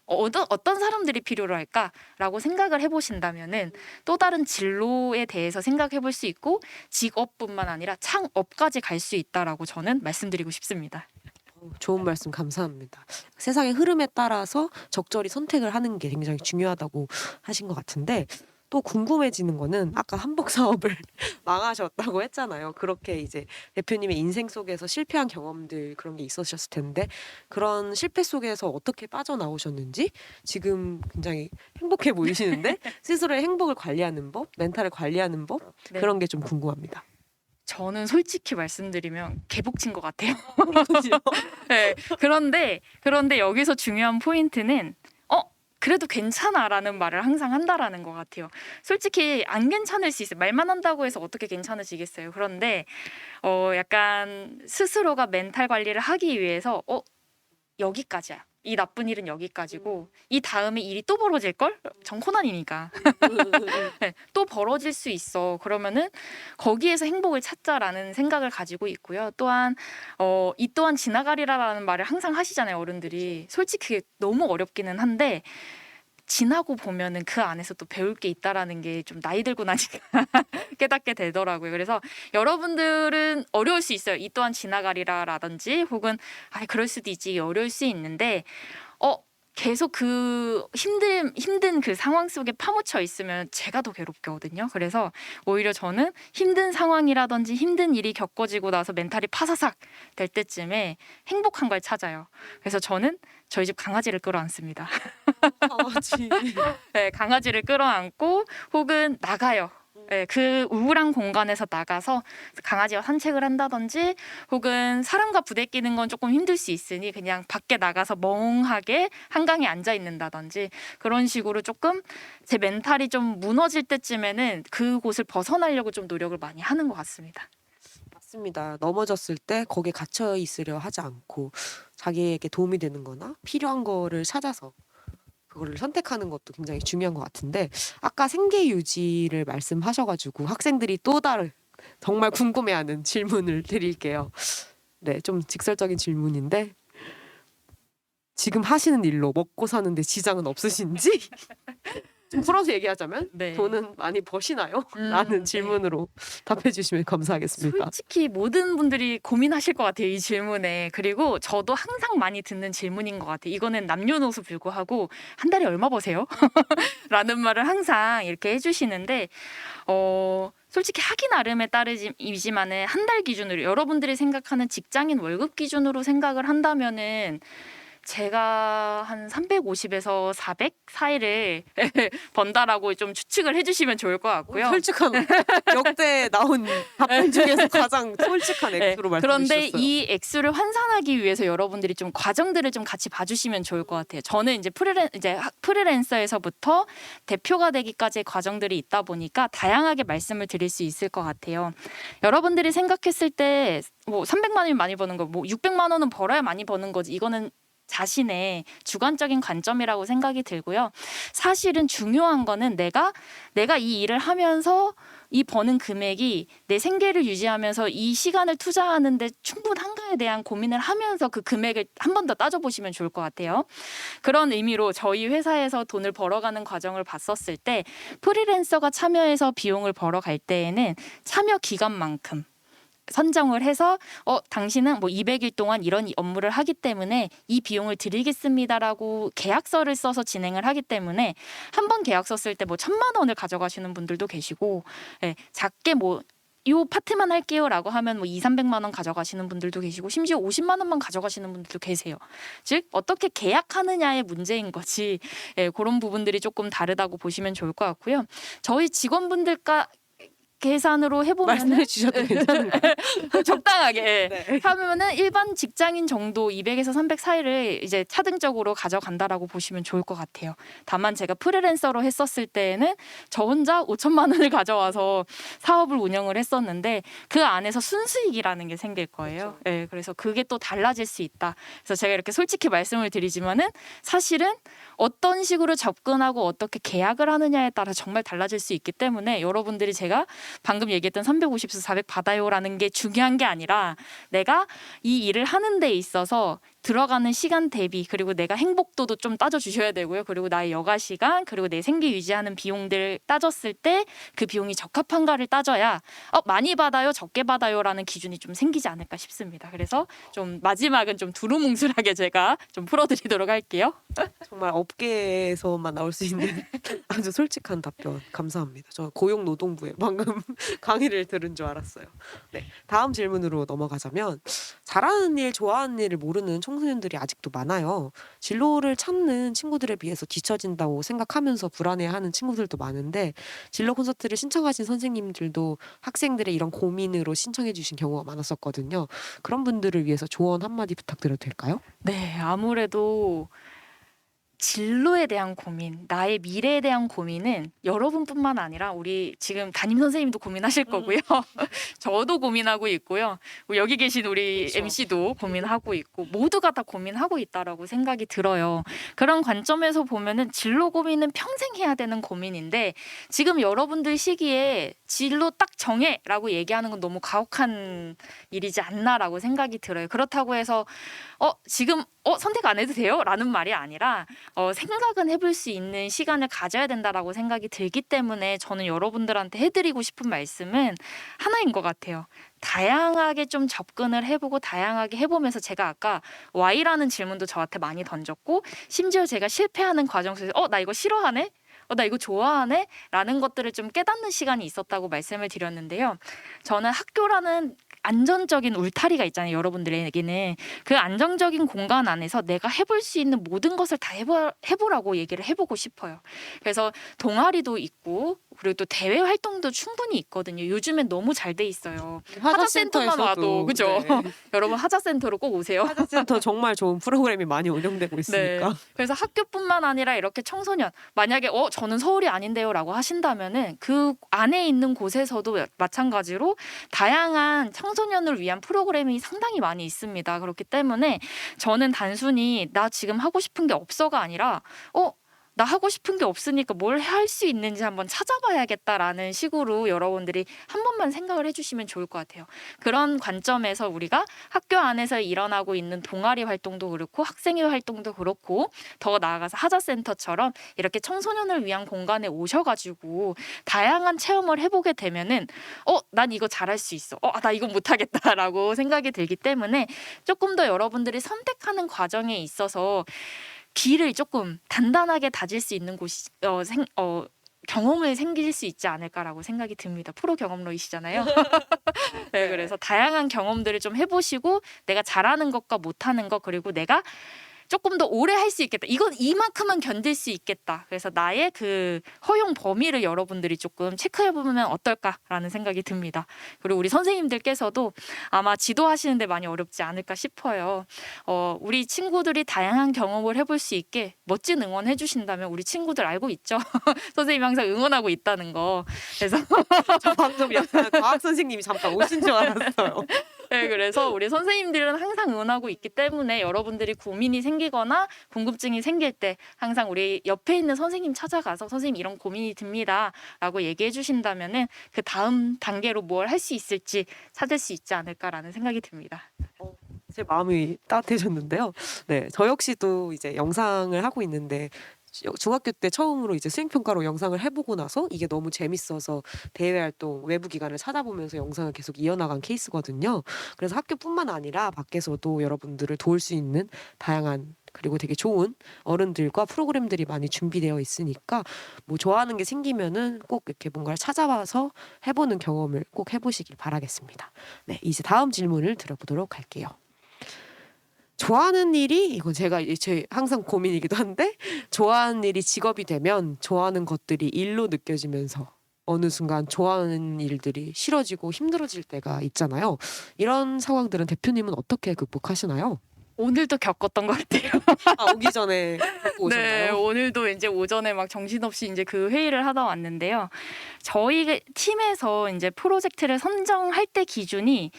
어떤 사람들이 필요로 할까라고 생각을 해보신다면은 또 다른 진로에 대해서 생각해 볼 수 있고 직업뿐만 아니라 창업까지 갈 수 있다라고 저는 말씀드리고 싶습니다. 좋은 말씀 감사합니다. 세상의 흐름에 따라서 적절히 선택을 하는 게 굉장히 중요하다고 하신 것 같은데 또 궁금해지는 거는 아까 한복 사업을 망하셨다고 했잖아요. 그렇게 이제 대표님의 인생 속에서 실패한 경험들 그런 게 있으셨을 텐데 그런 실패 속에서 어떻게 빠져나오셨는지 지금 굉장히 행복해 보이시는데 스스로의 행복을 관리하는 법, 멘탈을 관리하는 법 네. 그런 게 좀 궁금합니다. 저는 솔직히 말씀드리면 개복친 것 같아요. 네. 그런데 여기서 중요한 포인트는 그래도 괜찮아라는 말을 항상 한다라는 것 같아요. 솔직히 안 괜찮을 수 있어요. 말만 한다고 해서 어떻게 괜찮아지겠어요. 그런데 약간 스스로가 멘탈 관리를 하기 위해서 여기까지야. 이 나쁜 일은 여기까지고 이 다음에 일이 또 벌어질 걸? 전 코난이니까. 네, 또 벌어질 수 있어. 그러면은 거기에서 행복을 찾자라는 생각을 가지고 있고요. 또한 이 또한 지나가리라라는 말을 항상 하시잖아요, 어른들이. 솔직히 너무 어렵기는 한데 지나고 보면은 그 안에서 또 배울 게 있다라는 게 좀 나이 들고 나니까 깨닫게 되더라고요. 그래서 여러분들은 어려울 수 있어요. 이 또한 지나가리라라든지 혹은 그럴 수도 있지 어려울 수 있는데 계속 그 힘든 그 상황 속에 파묻혀 있으면 제가 더 괴롭거든요. 그래서 오히려 저는 힘든 상황이라든지 힘든 일이 겪어지고 나서 멘탈이 파사삭 될 때쯤에 행복한 걸 찾아요. 그래서 저는 저희 집 강아지를 끌어안습니다. 강아지. 네, 강아지를 끌어안고 혹은 나가요. 네, 그 우울한 공간에서 나가서 강아지와 산책을 한다든지 혹은 사람과 부대끼는 건 조금 힘들 수 있으니 그냥 밖에 나가서 멍하게 한강에 앉아 있는다든지 그런 식으로 조금 제 멘탈이 좀 무너질 때쯤에는 그곳을 벗어나려고 좀 노력을 많이 하는 것 같습니다. 맞습니다. 넘어졌을 때 거기에 갇혀 있으려 하지 않고 자기에게 도움이 되는 거나 필요한 거를 찾아서 그거를 선택하는 것도 굉장히 중요한 것 같은데 아까 생계 유지를 말씀하셔가지고 학생들이 또 다른 정말 궁금해하는 질문을 드릴게요. 네, 좀 직설적인 질문인데 지금 하시는 일로 먹고 사는데 지장은 없으신지 좀 풀어서 얘기하자면 네. 돈은 많이 버시나요? 네. 라는 질문으로 답해 주시면 감사하겠습니다. 솔직히 모든 분들이 고민하실 것 같아요, 이 질문에. 그리고 저도 항상 많이 듣는 질문인 것 같아요. 이거는 남녀노소 불구하고 한 달에 얼마 버세요? 라는 말을 항상 이렇게 해주시는데 솔직히 하기 나름에 따르지만은 한 달 기준으로 여러분들이 생각하는 직장인 월급 기준으로 생각을 한다면은 제가 한 350에서 400 사이를 번다라고 좀 추측을 해주시면 좋을 것 같고요. 솔직한 역대 나온 답변 중에서 가장 솔직한 네, 액수로 말씀해 그런데 주셨어요. 이 액수를 환산하기 위해서 여러분들이 좀 과정들을 좀 같이 봐주시면 좋을 것 같아요. 저는 이제 프리랜서에서부터 대표가 되기까지의 과정들이 있다 보니까 다양하게 말씀을 드릴 수 있을 것 같아요. 여러분들이 생각했을 때 뭐 300만 원이 많이 버는 거, 뭐 600만 원은 벌어야 많이 버는 거지. 이거는 자신의 주관적인 관점이라고 생각이 들고요. 사실은 중요한 거는 내가 이 일을 하면서 이 버는 금액이 내 생계를 유지하면서 이 시간을 투자하는데 충분한가에 대한 고민을 하면서 그 금액을 한 번 더 따져보시면 좋을 것 같아요. 그런 의미로 저희 회사에서 돈을 벌어가는 과정을 봤었을 때 프리랜서가 참여해서 비용을 벌어갈 때에는 참여 기간만큼 선정을 해서 당신은 뭐 200일 동안 이런 업무를 하기 때문에 이 비용을 드리겠습니다라고 계약서를 써서 진행을 하기 때문에 한 번 계약서 쓸 때 뭐 1,000만 원을 가져가시는 분들도 계시고 작게 뭐 요 파트만 할게요라고 하면 뭐 200~300만 원 가져가시는 분들도 계시고 심지어 50만 원만 가져가시는 분들도 계세요. 즉 어떻게 계약하느냐의 문제인 거지. 그런 부분들이 조금 다르다고 보시면 좋을 것 같고요. 저희 직원분들과 계산으로 해보면 말씀해 주셔도 괜찮은가요? 적당하게 네. 하면은 일반 직장인 정도 200에서 300 사이를 이제 차등적으로 가져간다라고 보시면 좋을 것 같아요. 다만 제가 프리랜서로 했었을 때에는 저 혼자 5천만 원을 가져와서 사업을 운영을 했었는데 그 안에서 순수익이라는 게 생길 거예요. 그렇죠. 그래서 그게 또 달라질 수 있다. 그래서 제가 이렇게 솔직히 말씀을 드리지만은 사실은 어떤 식으로 접근하고 어떻게 계약을 하느냐에 따라 정말 달라질 수 있기 때문에 여러분들이 제가 방금 얘기했던 350에서 400 받아요라는 게 중요한 게 아니라 내가 이 일을 하는 데 있어서 들어가는 시간 대비 그리고 내가 행복도도 좀 따져주셔야 되고요. 그리고 나의 여가 시간 그리고 내 생계 유지하는 비용들 따졌을 때 그 비용이 적합한가를 따져야 많이 받아요 적게 받아요라는 기준이 좀 생기지 않을까 싶습니다. 그래서 좀 마지막은 좀 두루뭉술하게 제가 좀 풀어드리도록 할게요. 정말 업계에서만 나올 수 있는 아주 솔직한 답변 감사합니다. 저 고용노동부에 방금 강의를 들은 줄 알았어요. 네, 다음 질문으로 넘어가자면 잘하는 일, 좋아하는 일을 모르는 청소년들이 아직도 많아요. 진로를 찾는 친구들에 비해서 뒤처진다고 생각하면서 불안해하는 친구들도 많은데 진로 콘서트를 신청하신 선생님들도 학생들의 이런 고민으로 신청해 주신 경우가 많았었거든요. 그런 분들을 위해서 조언 한마디 부탁드려도 될까요? 네, 아무래도 진로에 대한 고민, 나의 미래에 대한 고민은 여러분뿐만 아니라 우리 지금 담임 선생님도 고민하실 거고요. 저도 고민하고 있고요. 여기 계신 우리 그렇죠. MC도 고민하고 있고 모두가 다 고민하고 있다라고 생각이 들어요. 그런 관점에서 보면은 진로 고민은 평생 해야 되는 고민인데 지금 여러분들 시기에 진로 딱 정해라고 얘기하는 건 너무 가혹한 일이지 않나라고 생각이 들어요. 그렇다고 해서 지금 선택 안 해도 돼요? 라는 말이 아니라 생각은 해볼 수 있는 시간을 가져야 된다라고 생각이 들기 때문에 저는 여러분들한테 해드리고 싶은 말씀은 하나인 것 같아요. 다양하게 좀 접근을 해보고 다양하게 해보면서 제가 아까 Y라는 질문도 저한테 많이 던졌고 심지어 제가 실패하는 과정 속에서 나 이거 싫어하네? 나 이거 좋아하네? 라는 것들을 좀 깨닫는 시간이 있었다고 말씀을 드렸는데요. 저는 학교라는 안전적인 울타리가 있잖아요. 여러분들에게는 그 안정적인 공간 안에서 내가 해볼 수 있는 모든 것을 다 해보라고 얘기를 해보고 싶어요. 그래서 동아리도 있고 그리고 또 대외 활동도 충분히 있거든요. 요즘엔 너무 잘 돼 있어요. 하자센터만 와도 그죠? 네. 여러분 하자센터로 꼭 오세요. 하자센터 정말 좋은 프로그램이 많이 운영되고 있으니까. 그래서 학교뿐만 아니라 이렇게 청소년 만약에 저는 서울이 아닌데요라고 하신다면은 그 안에 있는 곳에서도 마찬가지로 다양한 청소년을 위한 프로그램이 상당히 많이 있습니다. 그렇기 때문에 저는 단순히 나 지금 하고 싶은 게 없어가 아니라 나 하고 싶은 게 없으니까 뭘 할 수 있는지 한번 찾아봐야겠다라는 식으로 여러분들이 한 번만 생각을 해주시면 좋을 것 같아요. 그런 관점에서 우리가 학교 안에서 일어나고 있는 동아리 활동도 그렇고 학생회 활동도 그렇고 더 나아가서 하자센터처럼 이렇게 청소년을 위한 공간에 오셔가지고 다양한 체험을 해보게 되면은 난 이거 잘할 수 있어. 나 이건 못하겠다라고 생각이 들기 때문에 조금 더 여러분들이 선택하는 과정에 있어서 길을 조금 단단하게 다질 수 있는 곳이 경험을 생길 수 있지 않을까라고 생각이 듭니다. 프로 경험러이시잖아요. 네, 그래서 다양한 경험들을 좀 해보시고 내가 잘하는 것과 못하는 것 그리고 내가 조금 더 오래 할 수 있겠다. 이건 이만큼은 견딜 수 있겠다. 그래서 나의 그 허용 범위를 여러분들이 조금 체크해보면 어떨까라는 생각이 듭니다. 그리고 우리 선생님들께서도 아마 지도하시는데 많이 어렵지 않을까 싶어요. 우리 친구들이 다양한 경험을 해볼 수 있게 멋진 응원해 주신다면 우리 친구들 알고 있죠? 선생님이 항상 응원하고 있다는 거. 그래서 저 방금 약간 과학 선생님이 잠깐 오신 줄 알았어요. 네, 그래서 우리 선생님들은 항상 응원하고 있기 때문에 여러분들이 고민이 생기거나 궁금증이 생길 때 항상 우리 옆에 있는 선생님 찾아가서 선생님 이런 고민이 듭니다 라고 얘기해 주신다면은 그 다음 단계로 뭘 할 수 있을지 찾을 수 있지 않을까라는 생각이 듭니다. 제 마음이 따뜻해졌는데요. 네, 저 역시도 이제 영상을 하고 있는데 중학교 때 처음으로 이제 수행평가로 영상을 해보고 나서 이게 너무 재밌어서 대외 활동, 외부 기관을 찾아보면서 영상을 계속 이어나간 케이스거든요. 그래서 학교뿐만 아니라 밖에서도 여러분들을 도울 수 있는 다양한 그리고 되게 좋은 어른들과 프로그램들이 많이 준비되어 있으니까 뭐 좋아하는 게 생기면은 꼭 이렇게 뭔가를 찾아봐서 해보는 경험을 꼭 해보시길 바라겠습니다. 네, 이제 다음 질문을 드려보도록 할게요. 좋아하는 일이 이건 제가 제 항상 고민이기도 한데 좋아하는 일이 직업이 되면 좋아하는 것들이 일로 느껴지면서 어느 순간 좋아하는 일들이 싫어지고 힘들어질 때가 있잖아요. 이런 상황들은 대표님은 어떻게 극복하시나요? 오늘도 겪었던 것 같아요. 오기 전에 겪고 네, 오셨나요? 오늘도 이제 오전에 막 정신없이 이제 그 회의를 하다 왔는데요. 저희 팀에서 이제 프로젝트를 선정할 때 기준이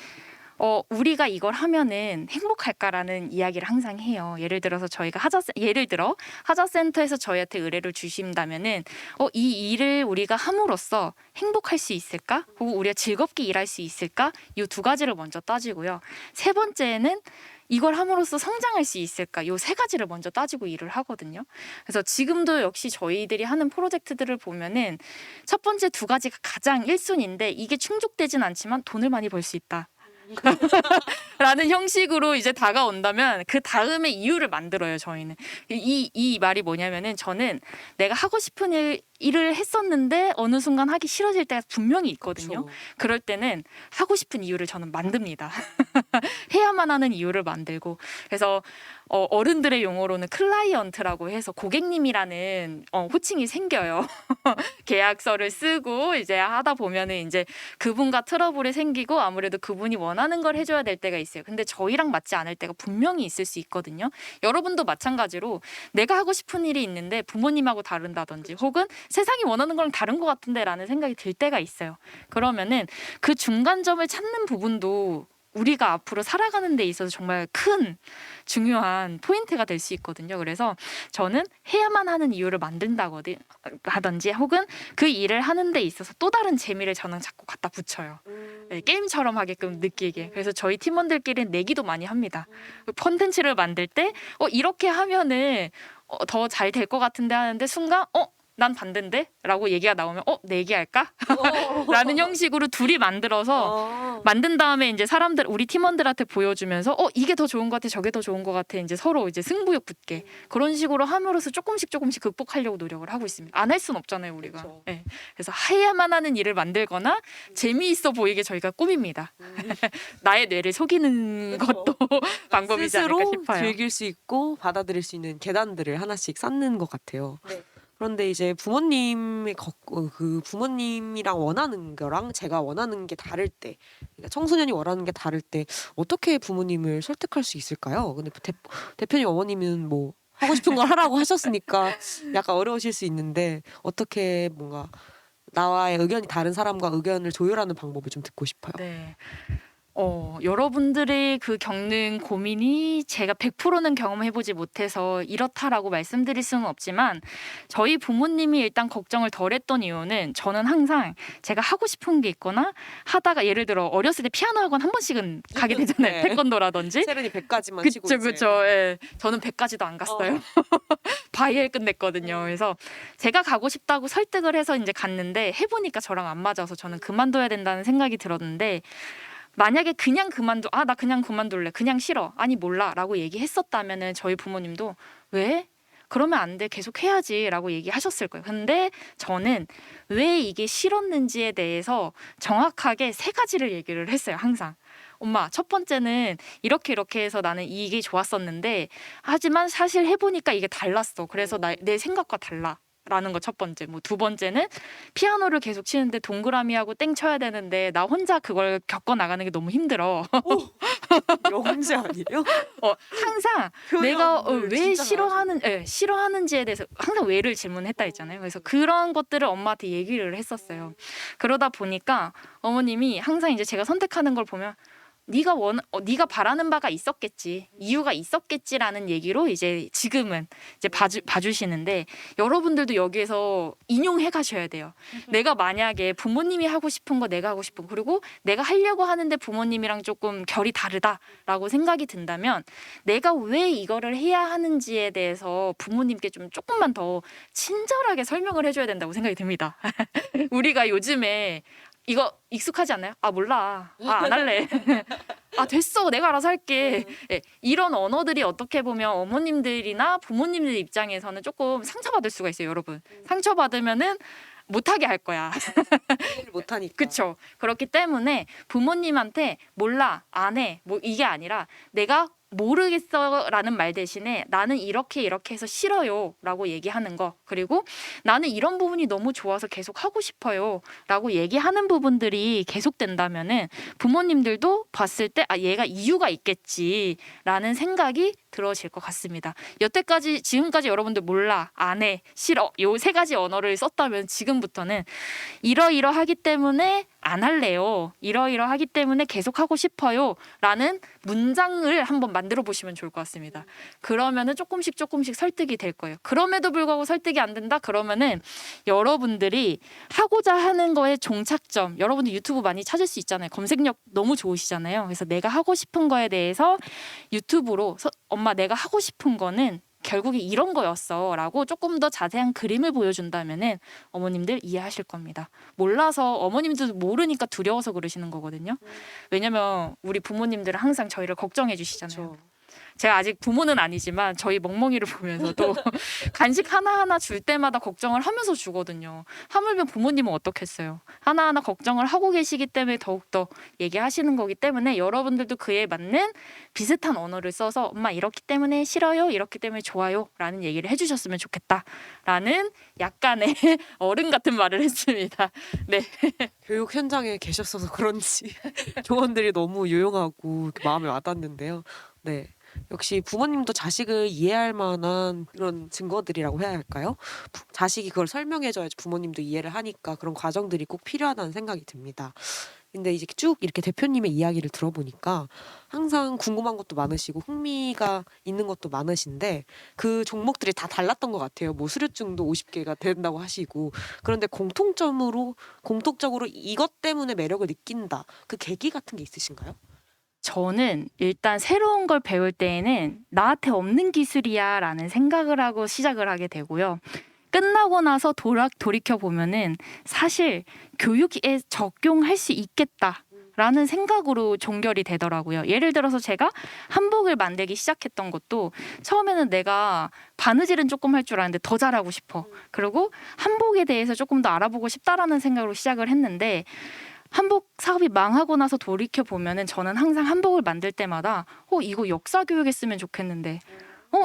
우리가 이걸 하면은 행복할까라는 이야기를 항상 해요. 예를 들어서 저희가 하자센터에서 저희한테 의뢰를 주신다면은 이 일을 우리가 함으로써 행복할 수 있을까? 혹은 우리가 즐겁게 일할 수 있을까? 이 두 가지를 먼저 따지고요. 세 번째는 이걸 함으로써 성장할 수 있을까? 이 세 가지를 먼저 따지고 일을 하거든요. 그래서 지금도 역시 저희들이 하는 프로젝트들을 보면은 첫 번째 두 가지가 가장 1순위인데 이게 충족되진 않지만 돈을 많이 벌 수 있다. 라는 형식으로 이제 다가온다면 그 다음에 이유를 만들어요. 저희는 이 말이 뭐냐면은 저는 내가 하고 싶은 일을 했었는데 어느 순간 하기 싫어질 때가 분명히 있거든요. 그렇죠. 그럴 때는 하고 싶은 이유를 저는 만듭니다. 해야만 하는 이유를 만들고. 그래서 어른들의 용어로는 클라이언트라고 해서 고객님이라는 호칭이 생겨요. 계약서를 쓰고 이제 하다 보면은 이제 그분과 트러블이 생기고 아무래도 그분이 원하는 걸 해줘야 될 때가 있어요. 근데 저희랑 맞지 않을 때가 분명히 있을 수 있거든요. 여러분도 마찬가지로 내가 하고 싶은 일이 있는데 부모님하고 다른다든지 혹은 세상이 원하는 거랑 다른 것 같은데 라는 생각이 들 때가 있어요. 그러면은 그 중간점을 찾는 부분도 우리가 앞으로 살아가는 데 있어서 정말 큰 중요한 포인트가 될 수 있거든요. 그래서 저는 해야만 하는 이유를 만든다든지 혹은 그 일을 하는 데 있어서 또 다른 재미를 저는 자꾸 갖다 붙여요. 네, 게임처럼 하게끔 느끼게. 그래서 저희 팀원들끼리는 내기도 많이 합니다. 콘텐츠를 만들 때 이렇게 하면은 더 잘 될 것 같은데 하는데 순간 난 반대인데? 라고 얘기가 나오면 내기할까? 라는 형식으로 둘이 만들어서 만든 다음에 이제 우리 팀원들한테 보여주면서 이게 더 좋은 것 같아, 저게 더 좋은 것 같아. 이제 서로 이제 승부욕 붙게 그런 식으로 함으로써 조금씩 극복하려고 노력을 하고 있습니다. 안 할 순 없잖아요, 우리가. 그렇죠. 네. 그래서 해야만 하는 일을 만들거나 재미있어 보이게 저희가 꾸밉니다. 나의 뇌를 속이는 것도 방법이지 않을까 스스로 싶어요. 즐길 수 있고 받아들일 수 있는 계단들을 하나씩 쌓는 것 같아요. 네. 그런데 이제 그 부모님이랑 원하는 거랑 제가 원하는 게 다를 때, 그러니까 청소년이 원하는 게 다를 때 어떻게 부모님을 설득할 수 있을까요? 근데 대표님 어머님은 뭐 하고 싶은 걸 하라고 하셨으니까 약간 어려우실 수 있는데 어떻게 뭔가 나와의 의견이 다른 사람과 의견을 조율하는 방법을 좀 듣고 싶어요. 네. 여러분들이 그 겪는 고민이 제가 100%는 경험해보지 못해서 이렇다라고 말씀드릴 수는 없지만 저희 부모님이 일단 걱정을 덜 했던 이유는 저는 항상 제가 하고 싶은 게 있거나 하다가 예를 들어 어렸을 때 피아노 학원 한 번씩은 가게 되잖아요. 네. 태권도라든지. 세련이 100까지만 치고 그쵸. 예. 저는 100까지도 안 갔어요. 바이엘 끝냈거든요. 그래서 제가 가고 싶다고 설득을 해서 이제 갔는데 해보니까 저랑 안 맞아서 저는 그만둬야 된다는 생각이 들었는데 만약에 그냥 나 그냥 그만둘래. 그냥 싫어. 아니 몰라. 라고 얘기했었다면은 저희 부모님도 왜? 그러면 안 돼. 계속 해야지. 라고 얘기하셨을 거예요. 근데 저는 왜 이게 싫었는지에 대해서 정확하게 세 가지를 얘기를 했어요. 항상. 엄마, 첫 번째는 이렇게 해서 나는 이게 좋았었는데 하지만 사실 해보니까 이게 달랐어. 그래서 내 생각과 달라. 라는 거 첫 번째. 뭐 두 번째는 피아노를 계속 치는데 동그라미하고 땡 쳐야 되는데 나 혼자 그걸 겪어 나가는 게 너무 힘들어. 영재 아니에요? 항상 내가 표현을 왜 진짜 싫어하는지에 대해서 항상 왜를 질문했다 했잖아요. 그래서 그런 것들을 엄마한테 얘기를 했었어요. 그러다 보니까 어머님이 항상 이제 제가 선택하는 걸 보면 네가 바라는 바가 있었겠지, 이유가 있었겠지라는 얘기로 이제 지금은 이제 봐주시는데 여러분들도 여기에서 인용해 가셔야 돼요. 내가 만약에 부모님이 하고 싶은 거 내가 하고 싶은 거 그리고 내가 하려고 하는데 부모님이랑 조금 결이 다르다라고 생각이 든다면 내가 왜 이거를 해야 하는지에 대해서 부모님께 좀 조금만 더 친절하게 설명을 해줘야 된다고 생각이 듭니다. 우리가 요즘에 이거 익숙하지 않나요? 아 몰라. 안 할래. 아 됐어. 내가 알아서 할게. 예, 이런 언어들이 어떻게 보면 어머님들이나 부모님들 입장에서는 조금 상처받을 수가 있어요. 여러분. 상처받으면은 못하게 할 거야. 이해를 못하니까. 그렇죠. 그렇기 때문에 부모님한테 몰라, 안 해, 뭐 이게 아니라 내가 모르겠어라는 말 대신에 나는 이렇게 해서 싫어요라고 얘기하는 거 그리고 나는 이런 부분이 너무 좋아서 계속 하고 싶어요라고 얘기하는 부분들이 계속된다면은 부모님들도 봤을 때 얘가 이유가 있겠지라는 생각이 들어질 것 같습니다. 여태까지 지금까지 여러분들 몰라, 안 해, 싫어 요 세 가지 언어를 썼다면 지금부터는 이러이러하기 때문에 안 할래요. 이러이러하기 때문에 계속 하고 싶어요. 라는 문장을 한번 만들어 보시면 좋을 것 같습니다. 그러면은 조금씩 설득이 될 거예요. 그럼에도 불구하고 설득이 안 된다? 그러면은 여러분들이 하고자 하는 거에 종착점, 여러분들 유튜브 많이 찾을 수 있잖아요. 검색력 너무 좋으시잖아요. 그래서 내가 하고 싶은 거에 대해서 유튜브로 엄마 내가 하고 싶은 거는 결국에 이런 거였어 라고 조금 더 자세한 그림을 보여준다면은 어머님들 이해하실 겁니다. 몰라서 어머님들도 모르니까 두려워서 그러시는 거거든요. 왜냐면 우리 부모님들은 항상 저희를 걱정해 주시잖아요. 그렇죠. 제가 아직 부모는 아니지만 저희 멍멍이를 보면서도 간식 하나하나 줄 때마다 걱정을 하면서 주거든요. 하물며 부모님은 어떻겠어요. 하나하나 걱정을 하고 계시기 때문에 더욱더 얘기하시는 거기 때문에 여러분들도 그에 맞는 비슷한 언어를 써서 엄마 이렇기 때문에 싫어요, 이렇기 때문에 좋아요 라는 얘기를 해주셨으면 좋겠다라는 약간의 어른 같은 말을 했습니다. 네. 교육 현장에 계셨어서 그런지 조언들이 너무 유용하고 이렇게 마음에 와닿는데요. 네. 역시 부모님도 자식을 이해할 만한 그런 증거들이라고 해야 할까요? 자식이 그걸 설명해줘야지 부모님도 이해를 하니까 그런 과정들이 꼭 필요하다는 생각이 듭니다. 근데 이제 쭉 이렇게 대표님의 이야기를 들어보니까 항상 궁금한 것도 많으시고 흥미가 있는 것도 많으신데 그 종목들이 다 달랐던 것 같아요. 뭐 수료증도 50개가 된다고 하시고 그런데 공통적으로 이것 때문에 매력을 느낀다. 그 계기 같은 게 있으신가요? 저는 일단 새로운 걸 배울 때에는 나한테 없는 기술이야 라는 생각을 하고 시작을 하게 되고요. 끝나고 나서 돌이켜 보면은 사실 교육에 적용할 수 있겠다 라는 생각으로 종결이 되더라고요. 예를 들어서 제가 한복을 만들기 시작했던 것도 처음에는 내가 바느질은 조금 할 줄 아는데 더 잘하고 싶어. 그리고 한복에 대해서 조금 더 알아보고 싶다라는 생각으로 시작을 했는데 한복 사업이 망하고 나서 돌이켜 보면은 저는 항상 한복을 만들 때마다 이거 역사 교육에 쓰면 좋겠는데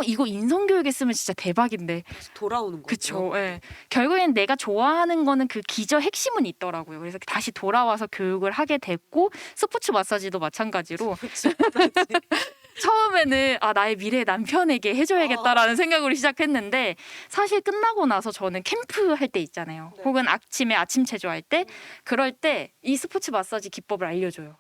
이거 인성 교육에 쓰면 진짜 대박인데. 돌아오는 거죠. 그쵸. 예. 결국엔 내가 좋아하는 거는 그 기저 핵심은 있더라고요. 그래서 다시 돌아와서 교육을 하게 됐고 스포츠 마사지도 마찬가지로 처음에는 나의 미래 남편에게 해줘야겠다라는 생각으로 시작했는데 사실 끝나고 나서 저는 캠프 할 때 있잖아요. 네. 혹은 아침에 아침 체조할 때 그럴 때 이 스포츠 마사지 기법을 알려줘요.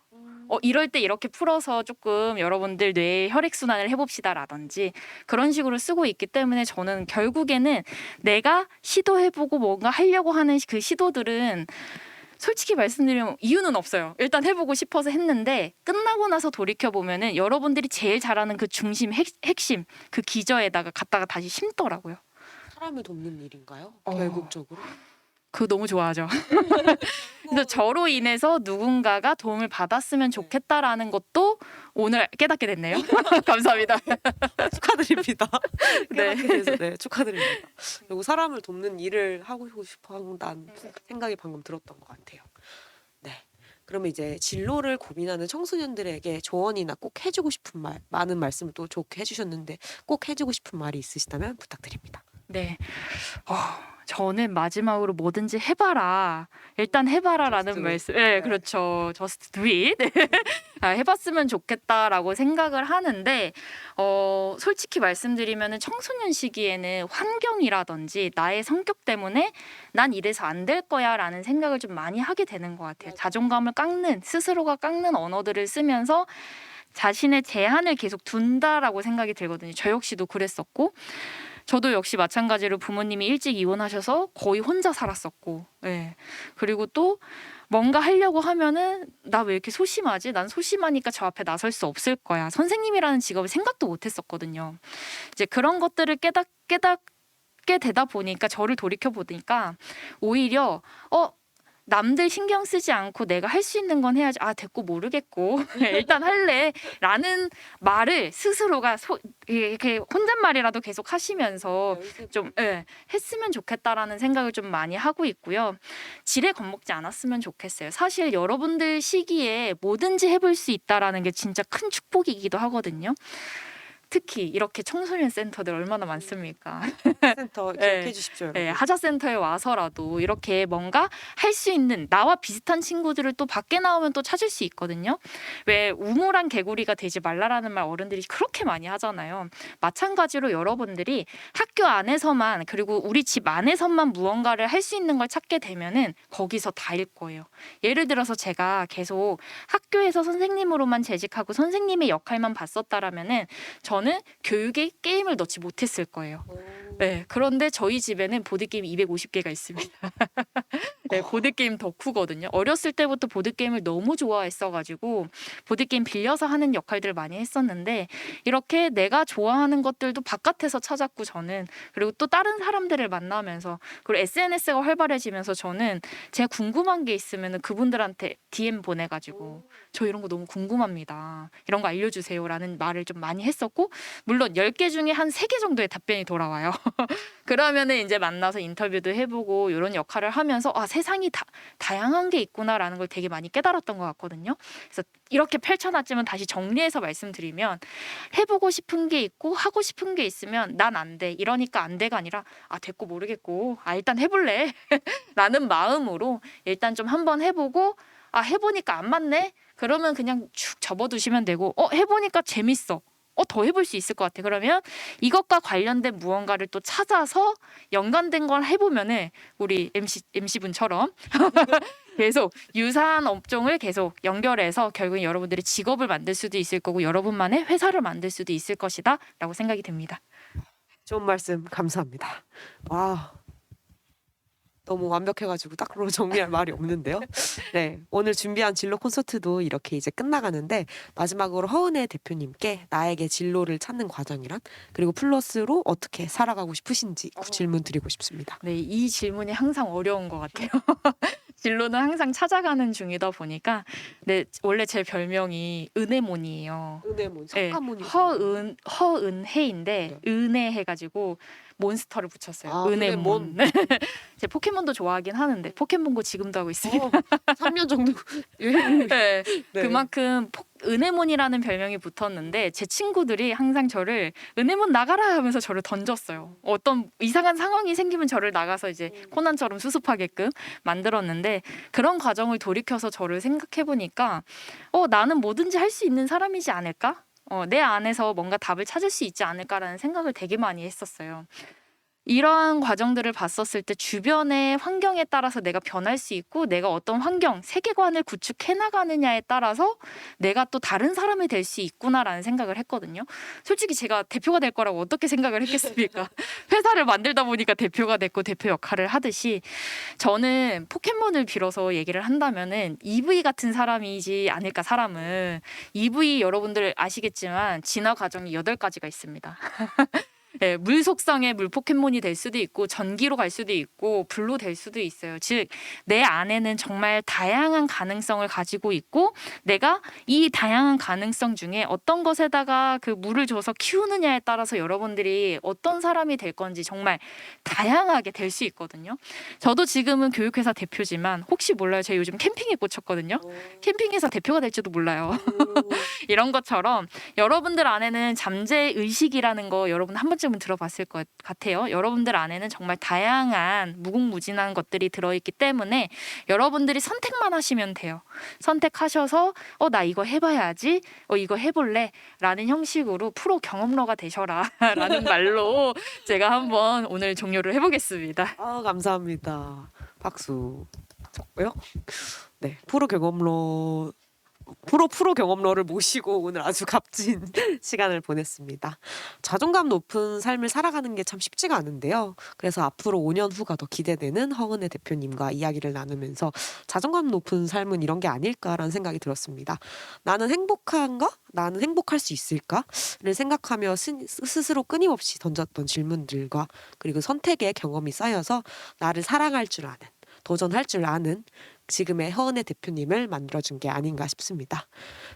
이럴 때 이렇게 풀어서 조금 여러분들 뇌의 혈액순환을 해봅시다라든지 그런 식으로 쓰고 있기 때문에 저는 결국에는 내가 시도해보고 뭔가 하려고 하는 그 시도들은 솔직히 말씀드리면 이유는 없어요. 일단 해보고 싶어서 했는데 끝나고 나서 돌이켜보면은 여러분들이 제일 잘하는 그 중심, 핵심 그 기저에다가 갖다가 다시 심더라고요. 사람을 돕는 일인가요? 어. 결국적으로? 그거 너무 좋아하죠. 그래서 저로 인해서 누군가가 도움을 받았으면 좋겠다라는 것도 오늘 깨닫게 됐네요. 감사합니다. 축하드립니다. 네. 깨닫게 돼서 네, 축하드립니다. 그리고 사람을 돕는 일을 하고 싶어 한다는 생각이 방금 들었던 것 같아요. 네. 그러면 이제 진로를 고민하는 청소년들에게 조언이나 꼭 해주고 싶은 말, 많은 말씀을 또 좋게 해주셨는데 꼭 해주고 싶은 말이 있으시다면 부탁드립니다. 네. 저는 마지막으로 뭐든지 해봐라. 일단 해봐라라는 Just do it. 말씀. 네, 그렇죠. Just do it. 해봤으면 좋겠다라고 생각을 하는데 솔직히 말씀드리면 청소년 시기에는 환경이라든지 나의 성격 때문에 난 이래서 안 될 거야라는 생각을 좀 많이 하게 되는 것 같아요. 자존감을 깎는 스스로가 깎는 언어들을 쓰면서 자신의 제한을 계속 둔다라고 생각이 들거든요. 저 역시도 그랬었고 저도 역시 마찬가지로 부모님이 일찍 이혼하셔서 거의 혼자 살았었고, 예. 그리고 또 뭔가 하려고 하면은 나 왜 이렇게 소심하지? 난 소심하니까 저 앞에 나설 수 없을 거야. 선생님이라는 직업을 생각도 못했었거든요. 이제 그런 것들을 깨닫게 되다 보니까 저를 돌이켜 보니까 오히려 남들 신경 쓰지 않고 내가 할 수 있는 건 해야지. 됐고 모르겠고 일단 할래 라는 말을 스스로가 이렇게 혼잣말이라도 계속 하시면서 좀 했으면 좋겠다라는 생각을 좀 많이 하고 있고요. 지레 겁먹지 않았으면 좋겠어요. 사실 여러분들 시기에 뭐든지 해볼 수 있다라는 게 진짜 큰 축복이기도 하거든요. 특히 이렇게 청소년 센터들 얼마나 많습니까? 센터 네. 기억해 주십시오, 네, 여러분. 하자센터에 와서라도 이렇게 뭔가 할 수 있는 나와 비슷한 친구들을 또 밖에 나오면 또 찾을 수 있거든요. 왜 우물안 개구리가 되지 말라라는 말 어른들이 그렇게 많이 하잖아요. 마찬가지로 여러분들이 학교 안에서만 그리고 우리 집 안에서만 무언가를 할 수 있는 걸 찾게 되면은 거기서 다일 거예요. 예를 들어서 제가 계속 학교에서 선생님으로만 재직하고 선생님의 역할만 봤었다라면은 저는 교육에 게임을 넣지 못했을 거예요. 네, 그런데 저희 집에는 보드게임 250개가 있습니다. 네, 보드게임 덕후거든요. 어렸을 때부터 보드게임을 너무 좋아했어가지고 보드게임 빌려서 하는 역할들을 많이 했었는데 이렇게 내가 좋아하는 것들도 바깥에서 찾았고 저는 그리고 또 다른 사람들을 만나면서 그리고 SNS가 활발해지면서 저는 제가 궁금한 게 있으면 그분들한테 DM 보내가지고 저 이런 거 너무 궁금합니다. 이런 거 알려주세요라는 말을 좀 많이 했었고 물론 10개 중에 한 3개 정도의 답변이 돌아와요. 그러면은 이제 만나서 인터뷰도 해보고 이런 역할을 하면서 아 세상이 다양한 게 있구나라는 걸 되게 많이 깨달았던 것 같거든요. 그래서 이렇게 펼쳐놨지만 다시 정리해서 말씀드리면 해보고 싶은 게 있고 하고 싶은 게 있으면 난 안 돼. 이러니까 안 돼가 아니라 아 됐고 모르겠고 아 일단 해볼래. 라는 마음으로 일단 좀 한번 해보고 아 해보니까 안 맞네. 그러면 그냥 쭉 접어두시면 되고 해보니까 재밌어. 더 해볼 수 있을 것 같아. 그러면 이것과 관련된 무언가를 또 찾아서 연관된 걸 해보면은 우리 MC 분처럼 계속 유사한 업종을 계속 연결해서 결국 여러분들이 직업을 만들 수도 있을 거고 여러분만의 회사를 만들 수도 있을 것이다라고 생각이 됩니다. 좋은 말씀 감사합니다. 와. 너무 완벽해가지고 딱으로 정리할 말이 없는데요. 네, 오늘 준비한 진로 콘서트도 이렇게 이제 끝나가는데 마지막으로 허은혜 대표님께 나에게 진로를 찾는 과정이란 그리고 플러스로 어떻게 살아가고 싶으신지 질문 드리고 싶습니다. 네, 이 질문이 항상 어려운 것 같아요. 진로는 항상 찾아가는 중이다 보니까 네, 원래 제 별명이 은혜몬이에요. 은혜몬, 네, 석가모니. 허은혜인데 네. 은혜 해가지고 몬스터를 붙였어요. 아, 은혜몬. 제 포켓몬도 좋아하긴 하는데 포켓몬고 지금도 하고 있습니다. 3년 정도. 네, 네. 그만큼 은혜몬이라는 별명이 붙었는데 제 친구들이 항상 저를 은혜몬 나가라 하면서 저를 던졌어요. 어떤 이상한 상황이 생기면 저를 나가서 이제 코난처럼 수습하게끔 만들었는데 그런 과정을 돌이켜서 저를 생각해 보니까 나는 뭐든지 할 수 있는 사람이지 않을까? 내 안에서 뭔가 답을 찾을 수 있지 않을까라는 생각을 되게 많이 했었어요. 이러한 과정들을 봤었을 때 주변의 환경에 따라서 내가 변할 수 있고 내가 어떤 환경, 세계관을 구축해 나가느냐에 따라서 내가 또 다른 사람이 될 수 있구나라는 생각을 했거든요. 솔직히 제가 대표가 될 거라고 어떻게 생각을 했겠습니까? 회사를 만들다 보니까 대표가 됐고 대표 역할을 하듯이 저는 포켓몬을 빌어서 얘기를 한다면은 EV 같은 사람이지 않을까 사람은. EV 여러분들 아시겠지만 진화 과정이 8가지가 있습니다. 네, 물 속성의 물 포켓몬이 될 수도 있고 전기로 갈 수도 있고 불로 될 수도 있어요. 즉 내 안에는 정말 다양한 가능성을 가지고 있고 내가 이 다양한 가능성 중에 어떤 것에다가 그 물을 줘서 키우느냐에 따라서 여러분들이 어떤 사람이 될 건지 정말 다양하게 될 수 있거든요. 저도 지금은 교육회사 대표지만 혹시 몰라요. 제가 요즘 캠핑에 꽂혔거든요. 캠핑에서 대표가 될지도 몰라요. 이런 것처럼 여러분들 안에는 잠재 의식이라는 거 여러분 한 번쯤은 들어봤을 것 같아요. 여러분들 안에는 정말 다양한 무궁무진한 것들이 들어있기 때문에 여러분들이 선택만 하시면 돼요. 선택하셔서 나 이거 해봐야지, 이거 해볼래 라는 형식으로 프로 경험러가 되셔라 라는 말로 제가 한번 오늘 종료를 해보겠습니다. 감사합니다. 박수 쳤고요. 네, 프로 경험러를 모시고 오늘 아주 값진 시간을 보냈습니다. 자존감 높은 삶을 살아가는 게 참 쉽지가 않은데요. 그래서 앞으로 5년 후가 더 기대되는 허은혜 대표님과 이야기를 나누면서 자존감 높은 삶은 이런 게 아닐까라는 생각이 들었습니다. 나는 행복한가? 나는 행복할 수 있을까?를 생각하며 스스로 끊임없이 던졌던 질문들과 그리고 선택의 경험이 쌓여서 나를 사랑할 줄 아는, 도전할 줄 아는 지금의 허은혜 대표님을 만들어준 게 아닌가 싶습니다.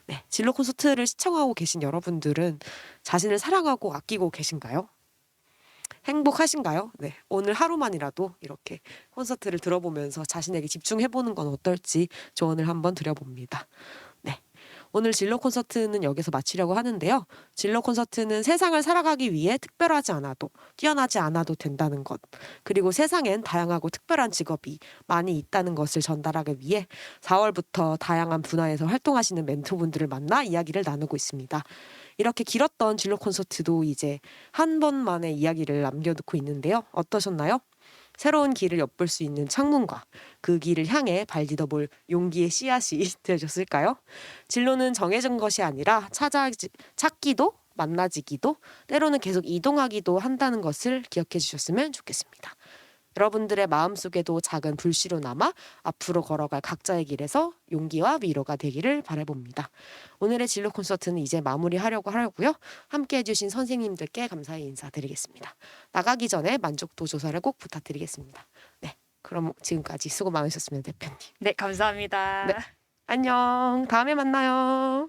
네, 진로 콘서트를 시청하고 계신 여러분들은 자신을 사랑하고 아끼고 계신가요? 행복하신가요? 네, 오늘 하루만이라도 이렇게 콘서트를 들어보면서 자신에게 집중해보는 건 어떨지 조언을 한번 드려봅니다. 네, 오늘 진로 콘서트는 여기서 마치려고 하는데요. 진로 콘서트는 세상을 살아가기 위해 특별하지 않아도, 뛰어나지 않아도 된다는 것, 그리고 세상엔 다양하고 특별한 직업이 많이 있다는 것을 전달하기 위해 4월부터 다양한 분야에서 활동하시는 멘토분들을 만나 이야기를 나누고 있습니다. 이렇게 길었던 진로 콘서트도 이제 한 번만의 이야기를 남겨놓고 있는데요. 어떠셨나요? 새로운 길을 엿볼 수 있는 창문과 그 길을 향해 발 디뎌볼 용기의 씨앗이 되셨을까요? 진로는 정해진 것이 아니라 찾기도 만나지기도 때로는 계속 이동하기도 한다는 것을 기억해 주셨으면 좋겠습니다. 여러분들의 마음속에도 작은 불씨로 남아 앞으로 걸어갈 각자의 길에서 용기와 위로가 되기를 바라봅니다. 오늘의 진로 콘서트는 이제 마무리하려고요. 함께 해주신 선생님들께 감사의 인사드리겠습니다. 나가기 전에 만족도 조사를 꼭 부탁드리겠습니다. 네, 그럼 지금까지 수고 많으셨습니다, 대표님. 네, 감사합니다. 네. 안녕. 다음에 만나요.